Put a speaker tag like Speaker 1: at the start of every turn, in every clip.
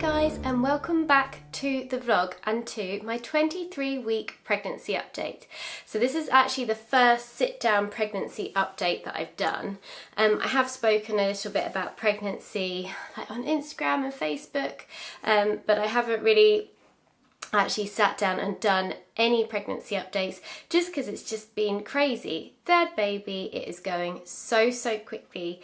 Speaker 1: guys, and welcome back to the vlog and to my 23-week pregnancy update. So this is actually the first sit-down pregnancy update that I've done. I have spoken a little bit about pregnancy on Instagram and Facebook, but I haven't really actually sat down and done any pregnancy updates just because it's just been crazy. Third baby, it is going so quickly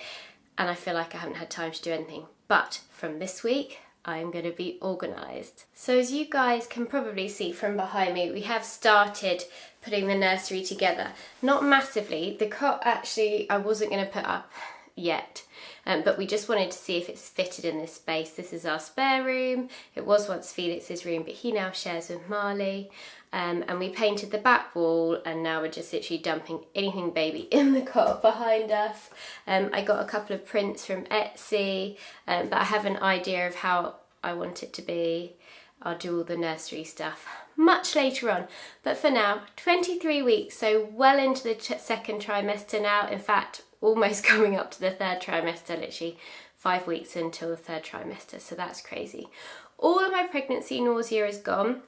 Speaker 1: and I feel like I haven't had time to do anything. But from this week, I'm going to be organised. So as you guys can probably see from behind me, we have started putting the nursery together. Not massively. The cot actually I wasn't going to put up yet, but we just wanted to see if it's fitted in this space. This is our spare room. It was once Felix's room, but he now shares with Marley. And we painted the back wall, and now we're just literally dumping anything baby in the cot behind us. I got a couple of prints from Etsy, but I have an idea of how I want it to be. I'll do all the nursery stuff much later on. But for now, 23 weeks, so well into the second trimester now. In fact, almost coming up to the third trimester, literally 5 weeks until the third trimester, so that's crazy. All of my pregnancy nausea is gone.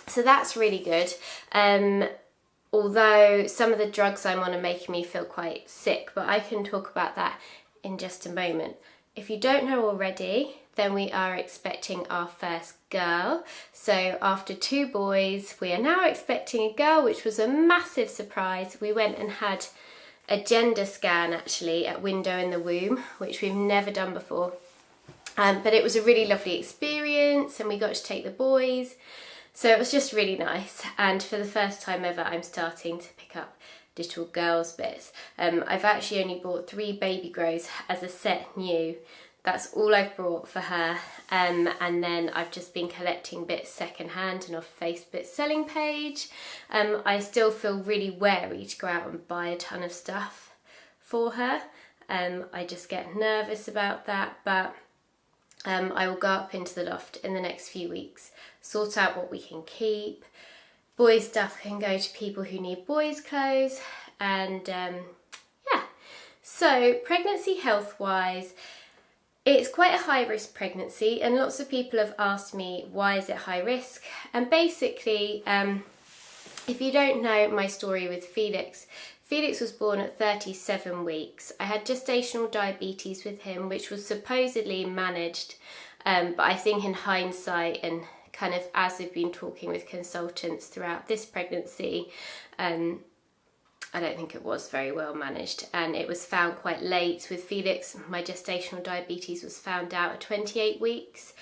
Speaker 1: So that's really good, although some of the drugs I'm on are making me feel quite sick, but I can talk about that in just a moment. If you don't know already, then we are expecting our first girl. So after 2 boys, we are now expecting a girl, which was a massive surprise. We went and had a gender scan actually at Window in the Womb, which we've never done before. But it was a really lovely experience and we got to take the boys. So it was just really nice, and for the first time ever I'm starting to pick up little girls bits. I've actually only bought 3 baby grows as a set new. That's all I've brought for her, and then I've just been collecting bits second hand and off Facebook selling page. I still feel really wary to go out and buy a ton of stuff for her. I just get nervous about that, but I will go up into the loft in the next few weeks, sort out what we can keep. Boys' stuff can go to people who need boys' clothes, and yeah. So pregnancy health-wise, it's quite a high-risk pregnancy, and lots of people have asked me why is it high risk. And basically, if you don't know my story with Felix, Felix was born at 37 weeks. I had gestational diabetes with him, which was supposedly managed, but I think in hindsight and kind of as we've been talking with consultants throughout this pregnancy, I don't think it was very well managed, and it was found quite late with Felix. My gestational diabetes was found out at 28 weeks.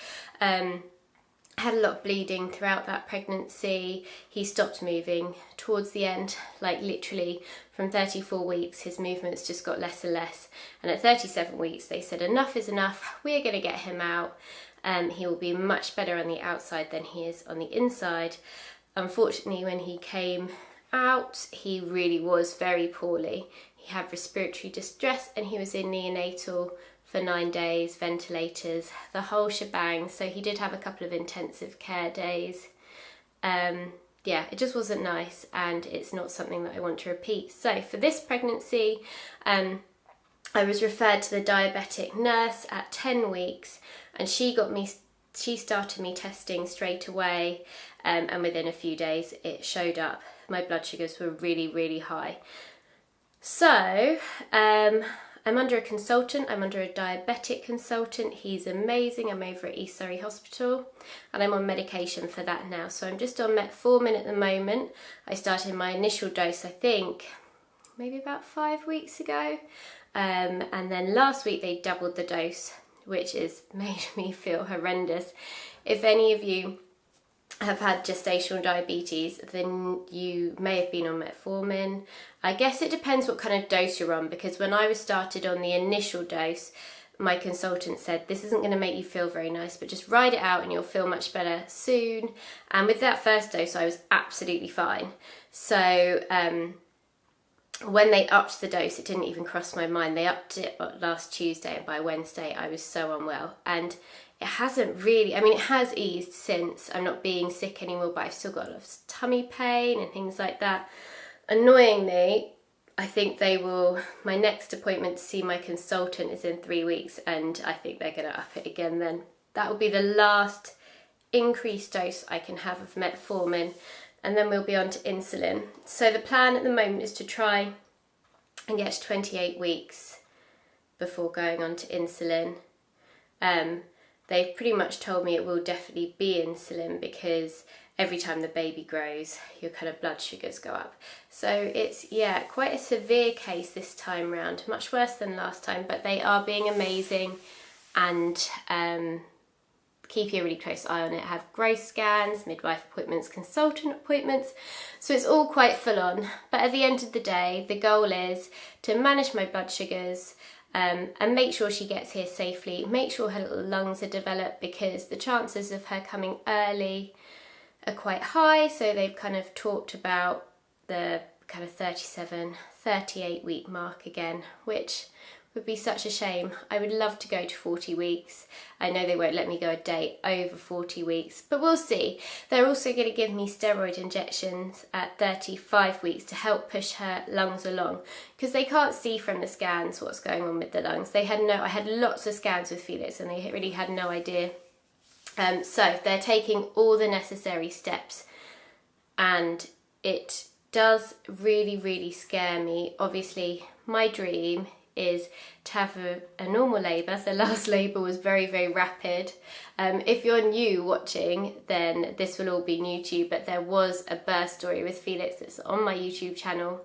Speaker 1: Had a lot of bleeding throughout that pregnancy. He stopped moving towards the end, like literally from 34 weeks his movements just got less and less, and at 37 weeks they said enough is enough, we're going to get him out. He will be much better on the outside than he is on the inside. Unfortunately, when he came out, he really was very poorly. He had respiratory distress and he was in neonatal for 9 days, ventilators, the whole shebang. So he did have a couple of intensive care days. Yeah, it just wasn't nice, and it's not something that I want to repeat. So for this pregnancy, I was referred to the diabetic nurse at 10 weeks, and she started me testing straight away, and within a few days it showed up. My blood sugars were really high. So I'm under a consultant. I'm under a diabetic consultant. He's amazing. I'm over at East Surrey Hospital, and I'm on medication for that now. So I'm just on metformin at the moment. I started my initial dose, I think, maybe about 5 weeks ago. And then last week they doubled the dose, which has made me feel horrendous. If any of you have had gestational diabetes, then you may have been on metformin. I guess it depends what kind of dose you're on, because when I was started on the initial dose, my consultant said this isn't going to make you feel very nice, but just ride it out and you'll feel much better soon. And with that first dose I was absolutely fine. So when they upped the dose, it didn't even cross my mind. They upped it last Tuesday, and by Wednesday I was so unwell, and it hasn't really, I mean, it has eased since. I'm not being sick anymore, but I've still got a lot of tummy pain and things like that. Annoyingly, I think my next appointment to see my consultant is in 3 weeks, and I think they're going to up it again then. that will be the last increased dose I can have of metformin, and then we'll be on to insulin. So the plan at the moment is to try and get to 28 weeks before going on to insulin. They've pretty much told me it will definitely be insulin because every time the baby grows, your kind of blood sugars go up. So it's, yeah, quite a severe case this time round, much worse than last time, but they are being amazing and keeping a really close eye on it. Have growth scans, midwife appointments, consultant appointments. So it's all quite full on. But at the end of the day, the goal is to manage my blood sugars, and make sure she gets here safely, make sure her little lungs are developed, because the chances of her coming early are quite high. So they've kind of talked about the kind of 37, 38 week mark again, which would be such a shame. I would love to go to 40 weeks. I know they won't let me go a day over 40 weeks, but we'll see. They're also going to give me steroid injections at 35 weeks to help push her lungs along, because they can't see from the scans what's going on with the lungs. I had lots of scans with Felix and they really had no idea. So they're taking all the necessary steps, and it does really, really scare me. Obviously, my dream is to have a normal labour. The last labour was very, very rapid. If you're new watching, then this will all be new to you, but there was a birth story with Felix that's on my YouTube channel.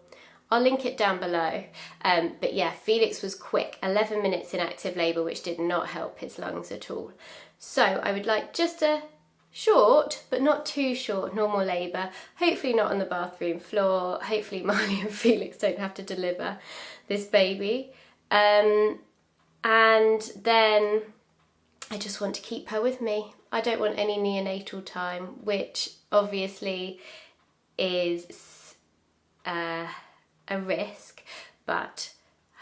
Speaker 1: I'll link it down below. But yeah, Felix was quick, 11 minutes in active labour, which did not help his lungs at all. So I would like just a short, but not too short, normal labour, hopefully not on the bathroom floor. Hopefully Marley and Felix don't have to deliver this baby. And then I just want to keep her with me. I don't want any neonatal time, which obviously is a risk, but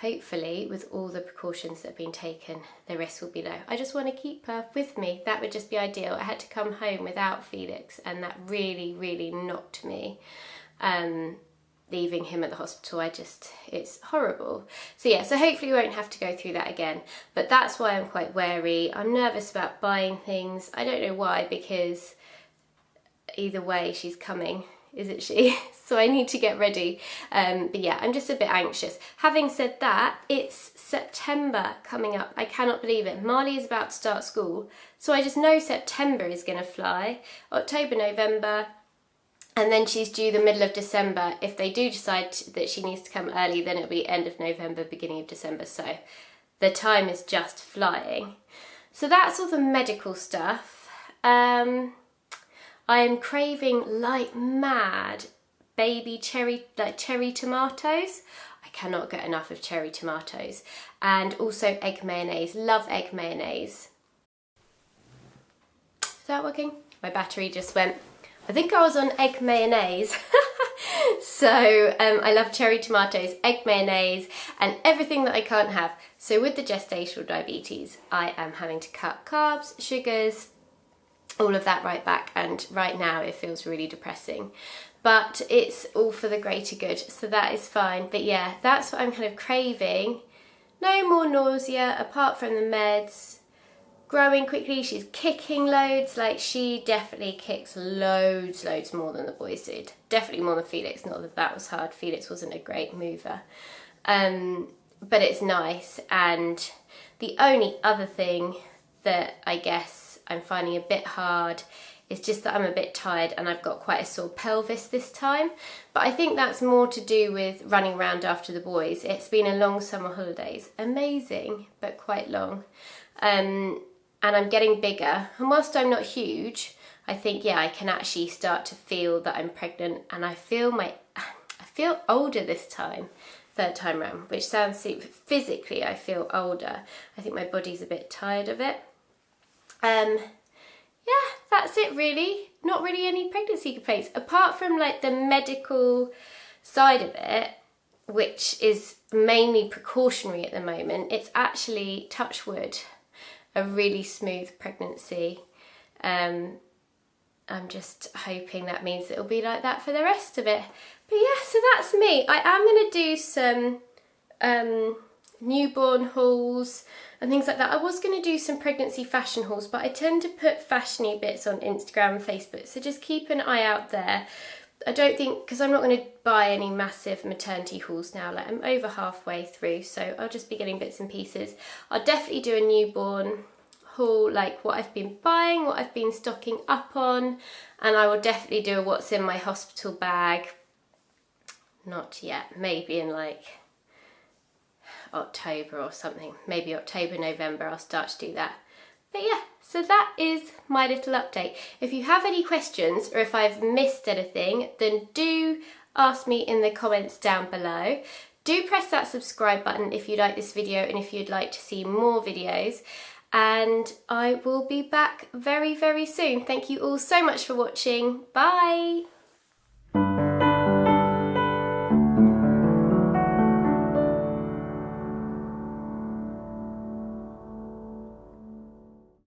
Speaker 1: hopefully with all the precautions that have been taken, the risk will be low. I just want to keep her with me. That would just be ideal. I had to come home without Felix, and that really, really knocked me. Leaving him at the hospital, it's horrible. So yeah, so hopefully we won't have to go through that again. But that's why I'm quite wary. I'm nervous about buying things. I don't know why, because either way she's coming, isn't she? So I need to get ready. But yeah, I'm just a bit anxious. Having said that, it's September coming up. I cannot believe it. Marley is about to start school, so I just know September is going to fly. October, November, and then she's due the middle of December. If they do decide that she needs to come early, then it'll be end of November, beginning of December. So the time is just flying. So that's all the medical stuff. I am craving like mad baby cherry tomatoes. I cannot get enough of cherry tomatoes. And also egg mayonnaise. Love egg mayonnaise. Is that working? My battery just went. I think I was on egg mayonnaise. So I love cherry tomatoes, egg mayonnaise, and everything that I can't have. So with the gestational diabetes, I am having to cut carbs, sugars, all of that right back, and right now it feels really depressing. But it's all for the greater good, so that is fine. But yeah, that's what I'm kind of craving. No more nausea apart from the meds. Growing quickly, she's kicking loads. Like, she definitely kicks loads more than the boys did. Definitely more than Felix, not that that was hard. Felix wasn't a great mover. But it's nice. And the only other thing that I guess I'm finding a bit hard is just that I'm a bit tired and I've got quite a sore pelvis this time. But I think that's more to do with running around after the boys. It's been a long summer holidays. Amazing, but quite long. And I'm getting bigger, and whilst I'm not huge, I think, yeah, I can actually start to feel that I'm pregnant, and I feel older this time, third time round, which sounds, physically I feel older. I think my body's a bit tired of it. Yeah, that's it really. Not really any pregnancy complaints, apart from like the medical side of it, which is mainly precautionary at the moment. It's actually, touch wood, a really smooth pregnancy. I'm just hoping that means it'll be like that for the rest of it. But yeah, so that's me. I am going to do some newborn hauls and things like that. I was going to do some pregnancy fashion hauls, but I tend to put fashiony bits on Instagram and Facebook, so just keep an eye out there. I don't think, because I'm not going to buy any massive maternity hauls now, like I'm over halfway through, so I'll just be getting bits and pieces. I'll definitely do a newborn haul, like what I've been buying, what I've been stocking up on, and I will definitely do a what's in my hospital bag. Not yet, maybe in like October or something, maybe October, November I'll start to do that. But yeah, so that is my little update. If you have any questions or if I've missed anything, then do ask me in the comments down below. Do press that subscribe button if you like this video and if you'd like to see more videos. And I will be back very, very soon. Thank you all so much for watching. Bye!